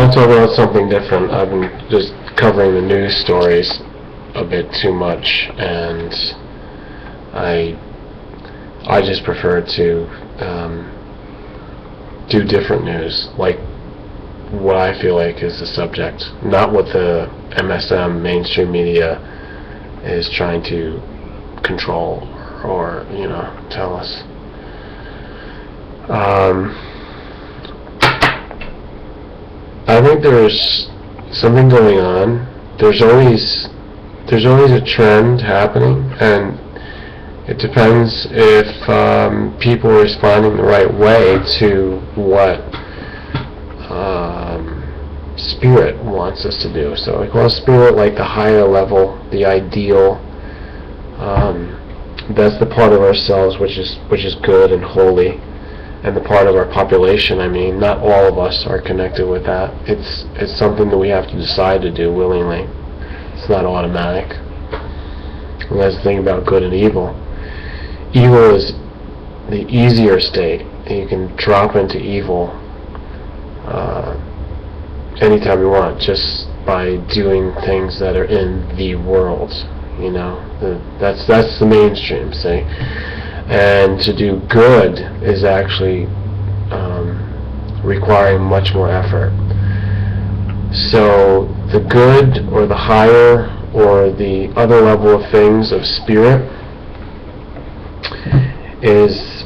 want to talk about something different. I've been just covering the news stories a bit too much, and I just prefer to do different news, like what I feel like is the subject, not what the MSM, mainstream media, is trying to control or tell us. I think there's something going on. There's always a trend happening, and it depends if people are responding the right way to what Spirit wants us to do. So we call Spirit like the higher level, the ideal. That's the part of ourselves which is good and holy, and the part of our population. I mean, not all of us are connected with that. It's something that we have to decide to do willingly. It's not automatic. And that's the thing about good and evil. Evil is the easier state. You can drop into evil anytime you want, just by doing things that are in the world. That's the mainstream, say. And to do good is actually requiring much more effort. So the good, or the higher, or the other level of things of Spirit is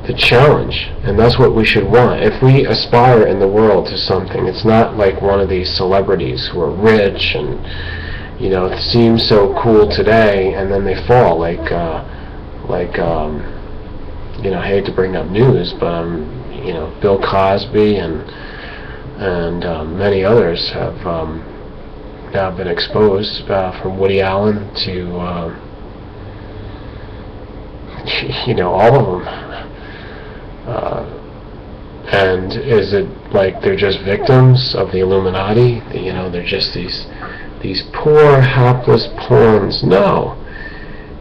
the challenge, and that's what we should want. If we aspire in the world to something, it's not like one of these celebrities who are rich and it seems so cool today, and then they fall. I hate to bring up news, but Bill Cosby and many others have now been exposed, from Woody Allen to all of them. And is it like they're just victims of the Illuminati? They're just these poor, hapless pawns? No.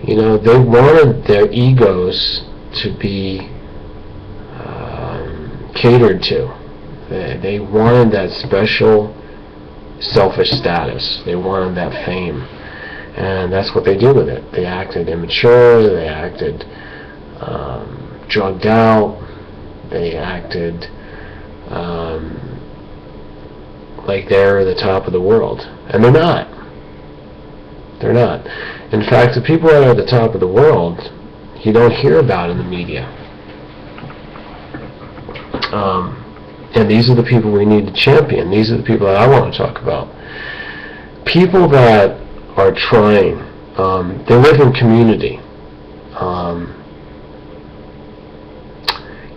They wanted their egos to be catered to. They wanted that special selfish status. They wanted that fame. And that's what they did with it. They acted immature, they acted drugged out, they acted like they're the top of the world. And they're not. They're not. In fact, the people that are at the top of the world, you don't hear about in the media. And these are the people we need to champion. These are the people that I want to talk about. People that are trying, they live in community.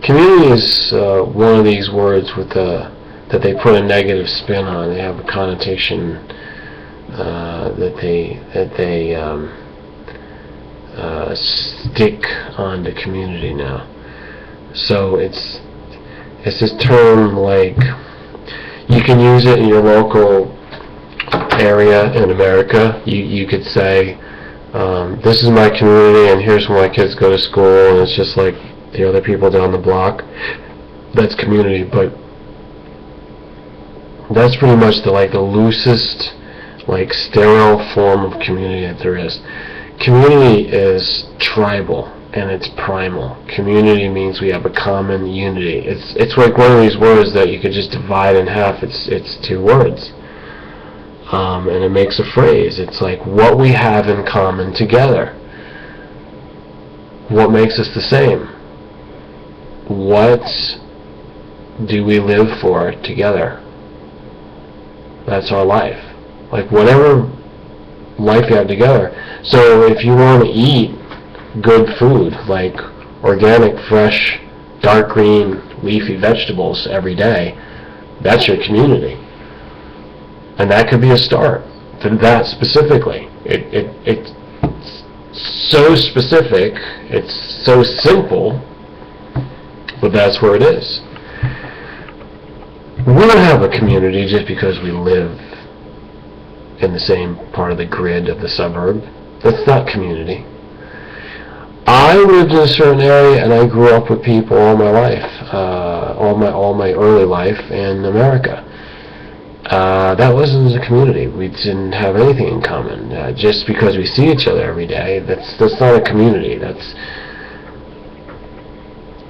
Community is one of these words that they put a negative spin on. They have a connotation that they stick onto community now. So it's this term, like, you can use it in your local area in America. You could say, this is my community, and here's where my kids go to school, and it's just like the other people down the block. That's community, but that's pretty much the loosest, sterile form of community that there is. Community is tribal, and it's primal. Community means we have a common unity. It's like one of these words that you could just divide in half. It's two words, and it makes a phrase. It's like what we have in common together. What makes us the same? What do we live for together? That's our life. Like whatever life you have together. So if you want to eat good food, like organic, fresh, dark green, leafy vegetables every day, that's your community. And that could be a start to that specifically. It's so specific, it's so simple, but that's where it is. We don't have a community just because we live in the same part of the grid of the suburb. That's not community. I lived in a certain area, and I grew up with people all my life. all my early life in America. That wasn't a community. We didn't have anything in common. Just because we see each other every day, that's not a community.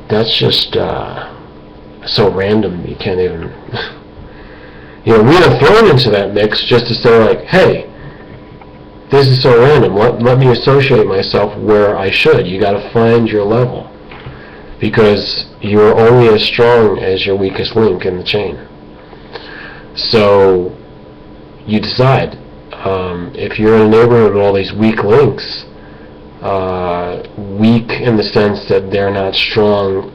That's just so random. You can't even. We are thrown into that mix just to say, like, hey, this is so random. Let me associate myself where I should. You got to find your level, because you are only as strong as your weakest link in the chain. So you decide. If you're in a neighborhood with all these weak links, weak in the sense that they're not strong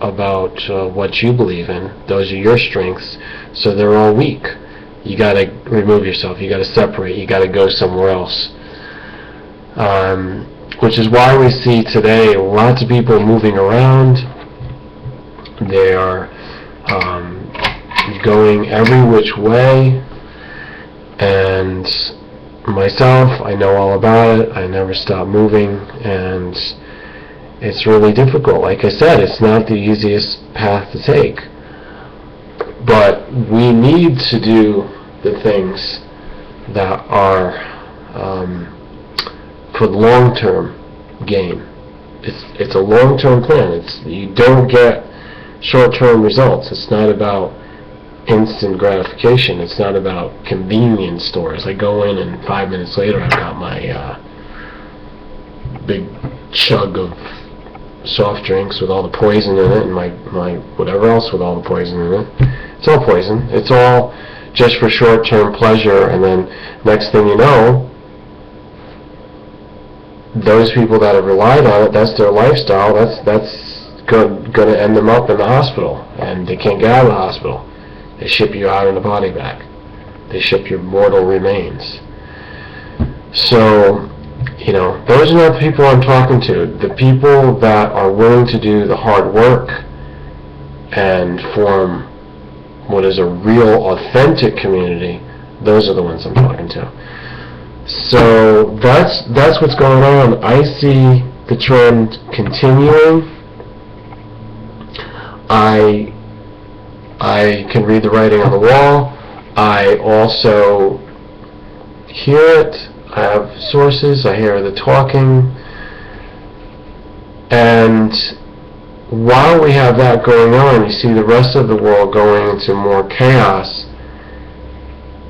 about what you believe in, those are your strengths, so they're all weak. You got to remove yourself. You got to separate. You got to go somewhere else. Which is why we see today lots of people moving around. They are going every which way, and myself, I know all about it. I never stop moving, and it's really difficult. Like I said, it's not the easiest path to take, but we need to do the things that are for the long-term gain. It's a long-term plan. You don't get short-term results. It's not about instant gratification. It's not about convenience stores. I go in and 5 minutes later I've got my big chug of soft drinks with all the poison in it, and my whatever else with all the poison in it. It's all poison. It's all just for short-term pleasure, and then next thing you know, those people that have relied on it, that's their lifestyle, that's going to end them up in the hospital, and they can't get out of the hospital. They ship you out in a body bag. They ship your mortal remains. So, those are not the people I'm talking to. The people that are willing to do the hard work and form what is a real, authentic community, those are the ones I'm talking to. So that's what's going on. I see the trend continuing. I can read the writing on the wall. I also hear it. I have sources. I hear the talking. And while we have that going on, you see the rest of the world going into more chaos.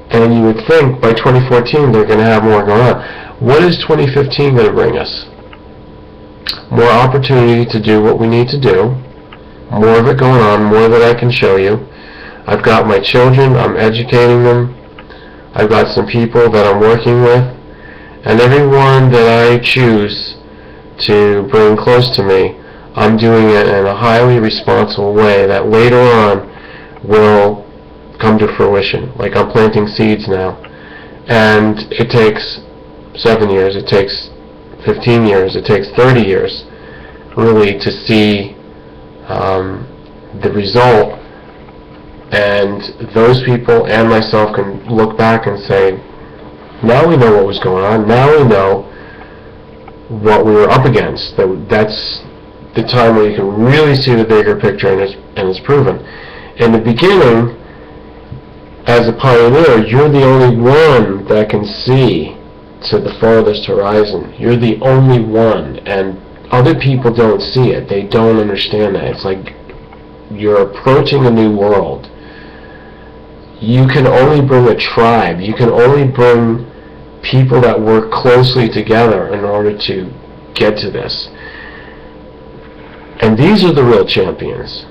And you would think by 2014 they're going to have more going on. What is 2015 going to bring us? More opportunity to do what we need to do. More of it going on, more that I can show you. I've got my children, I'm educating them. I've got some people that I'm working with. And everyone that I choose to bring close to me, I'm doing it in a highly responsible way that later on will come to fruition. Like I'm planting seeds now. And it takes 7 years, it takes 15 years, it takes 30 years really to see the result, and those people and myself can look back and say, now we know what was going on, now we know what we were up against. That's the time where you can really see the bigger picture, and it's proven. In the beginning, as a pioneer, you're the only one that can see to the farthest horizon. You're the only one, and other people don't see it. They don't understand that. It's like you're approaching a new world. You can only bring a tribe. You can only bring people that work closely together in order to get to this. And these are the real champions.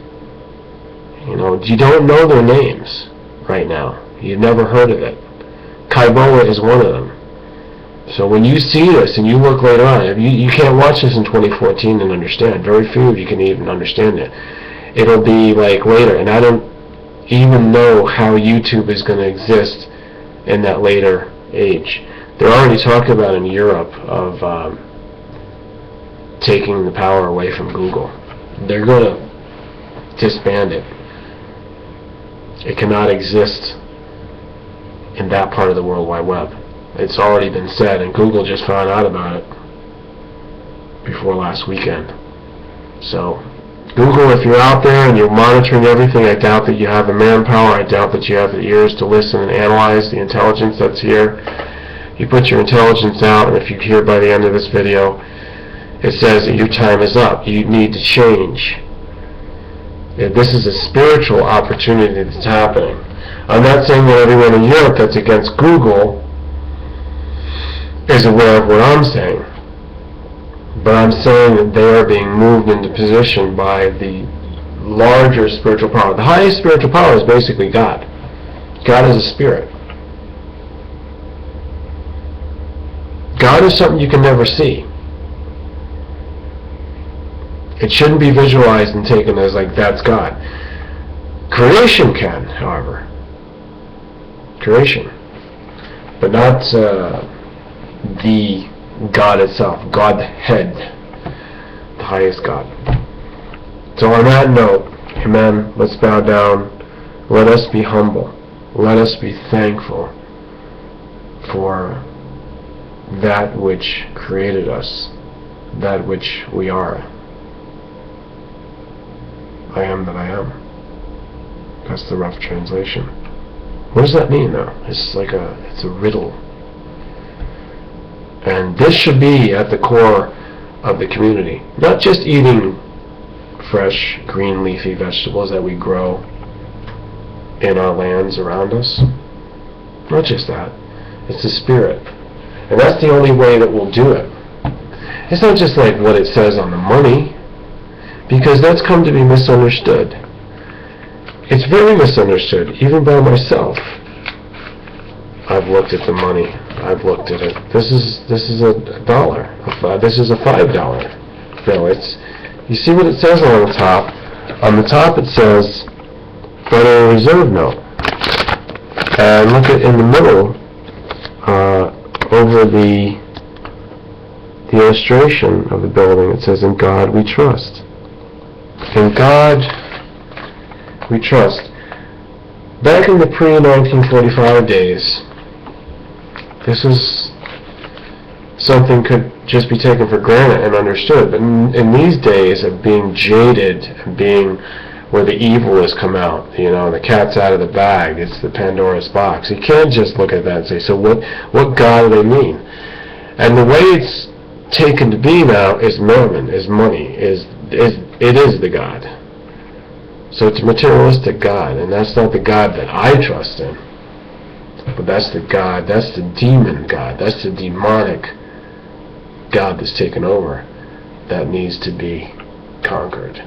You don't know their names right now. You've never heard of it. Kaiboa is one of them. So when you see this and you look later on, you can't watch this in 2014 and understand. Very few of you can even understand it. It'll be like later, and I don't even know how YouTube is going to exist in that later age. They're already talking about in Europe of taking the power away from Google. They're going to disband it. It cannot exist in that part of the World Wide Web. It's already been said, and Google just found out about it before last weekend. So Google, if you're out there and you're monitoring everything, I doubt that you have the manpower, I doubt that you have the ears to listen and analyze the intelligence that's here. You put your intelligence out, and if you hear by the end of this video, it says that your time is up. You need to change. This is a spiritual opportunity that's happening. I'm not saying that everyone in Europe that's against Google is aware of what I'm saying. But I'm saying that they are being moved into position by the larger spiritual power. The highest spiritual power is basically God. God is a spirit. God is something you can never see. It shouldn't be visualized and taken as like, that's God. Creation can, however. Creation. But not the God itself. Godhead. The highest God. So on that note, amen, let's bow down. Let us be humble. Let us be thankful for that which created us, that which we are. I am that I am. That's the rough translation. What does that mean, though? It's a riddle. And this should be at the core of the community. Not just eating fresh, green, leafy vegetables that we grow in our lands around us. Not just that. It's the spirit. And that's the only way that we'll do it. It's not just like what it says on the money, because that's come to be misunderstood. It's very misunderstood, even by myself. I've looked at the money. I've looked at it. This is a dollar. This is a $5 bill. You see what it says on the top? On the top it says Federal Reserve note. And look at in the middle, over the illustration of the building, it says, "In God we trust." In God we trust. Back in the pre-1945 days, this is something could just be taken for granted and understood. But in these days of being jaded and being where the evil has come out, the cat's out of the bag, it's the Pandora's box. You can't just look at that and say, so what God do they mean? And the way it's taken to be now is mammon, is money, it is the God. So it's a materialistic God, and that's not the God that I trust in. But that's the God, that's the demon God, that's the demonic God that's taken over, that needs to be conquered.